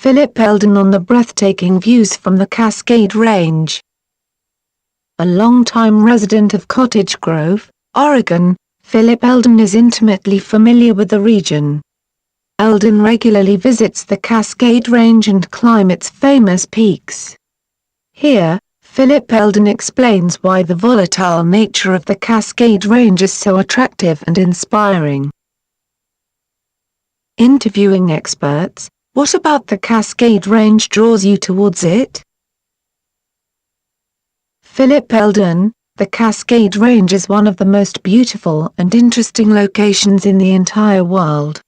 Phillip Elden on the breathtaking views from the Cascade Range. A longtime resident of Cottage Grove, Oregon, Phillip Elden is intimately familiar with the region. Elden regularly visits the Cascade Range and climbs its famous peaks. Here, Phillip Elden explains why the volatile nature of the Cascade Range is so attractive and inspiring. Interviewing experts, what about the Cascade Range draws you towards it? Phillip Elden, the Cascade Range is one of the most beautiful and interesting locations in the entire world.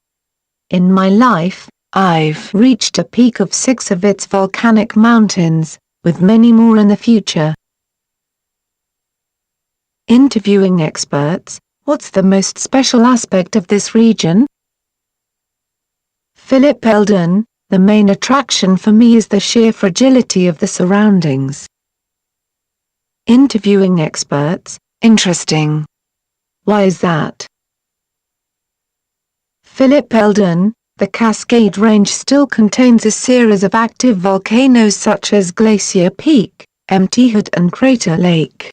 In my life, I've reached a peak of 6 of its volcanic mountains, with many more in the future. Interviewing experts, what's the most special aspect of this region? Phillip Elden, the main attraction for me is the sheer fragility of the surroundings. Interviewing experts, interesting. Why is that? Phillip Elden, the Cascade Range still contains a series of active volcanoes such as Glacier Peak, Empty Hood and Crater Lake.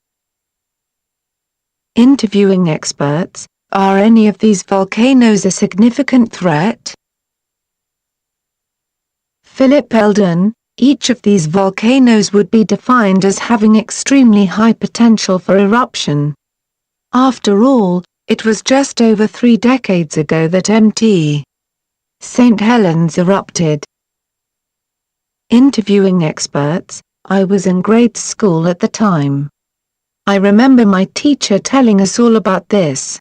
Interviewing experts, are any of these volcanoes a significant threat? Phillip Elden, each of these volcanoes would be defined as having extremely high potential for eruption. After all, it was just over 3 decades ago that Mt. St. Helens erupted. Interviewing experts, I was in grade school at the time. I remember my teacher telling us all about this.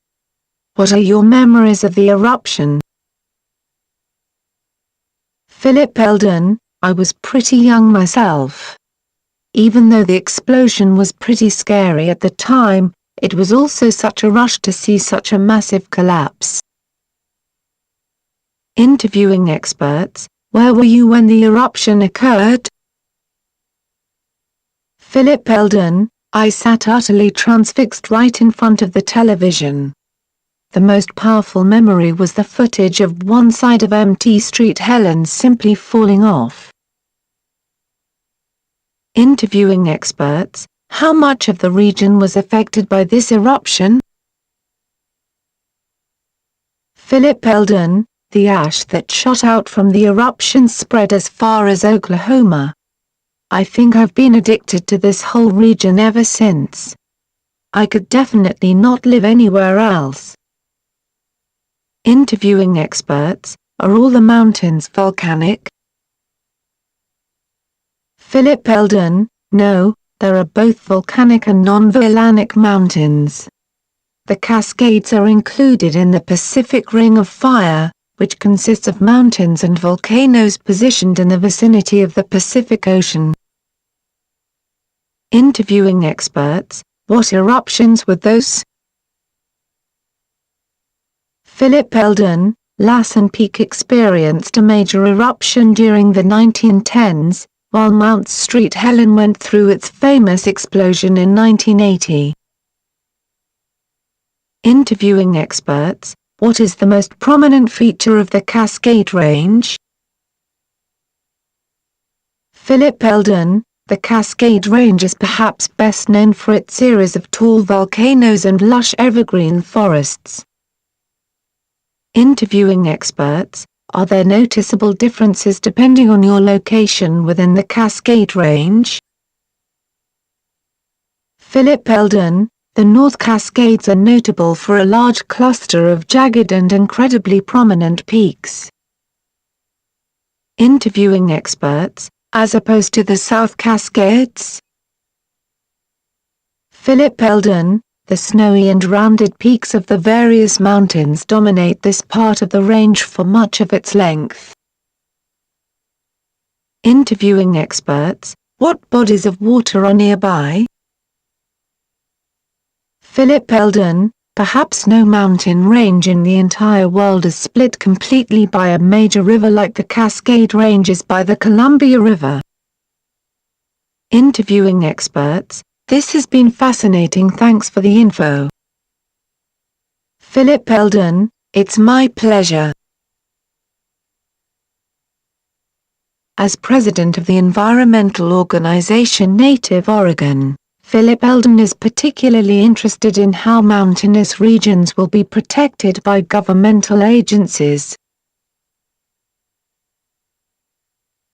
What are your memories of the eruption? Phillip Elden, I was pretty young myself. Even though the explosion was pretty scary at the time, it was also such a rush to see such a massive collapse. Interviewing experts, where were you when the eruption occurred? Phillip Elden, I sat utterly transfixed right in front of the television. The most powerful memory was the footage of one side of Mt. St. Helens simply falling off. Interviewing experts, how much of the region was affected by this eruption? Phillip Elden, the ash that shot out from the eruption spread as far as Oklahoma. I think I've been addicted to this whole region ever since. I could definitely not live anywhere else. Interviewing experts, are all the mountains volcanic? Phillip Elden, no, there are both volcanic and non-volcanic mountains. The Cascades are included in the Pacific Ring of Fire, which consists of mountains and volcanoes positioned in the vicinity of the Pacific Ocean. Interviewing experts, what eruptions were those? Phillip Elden, Lassen Peak experienced a major eruption during the 1910s, while Mt. St. Helens went through its famous explosion in 1980. Interviewing experts, what is the most prominent feature of the Cascade Range? Phillip Elden, the Cascade Range is perhaps best known for its series of tall volcanoes and lush evergreen forests. Interviewing experts, are there noticeable differences depending on your location within the Cascade Range? Phillip Elden, the North Cascades are notable for a large cluster of jagged and incredibly prominent peaks. Interviewing experts, as opposed to the South Cascades? Phillip Elden, the snowy and rounded peaks of the various mountains dominate this part of the range for much of its length. Interviewing experts, what bodies of water are nearby? Phillip Elden, perhaps no mountain range in the entire world is split completely by a major river like the Cascade Range is by the Columbia River. Interviewing experts, this has been fascinating, thanks for the info. Phillip Elden, it's my pleasure. As president of the environmental organization Native Oregon, Phillip Elden is particularly interested in how mountainous regions will be protected by governmental agencies.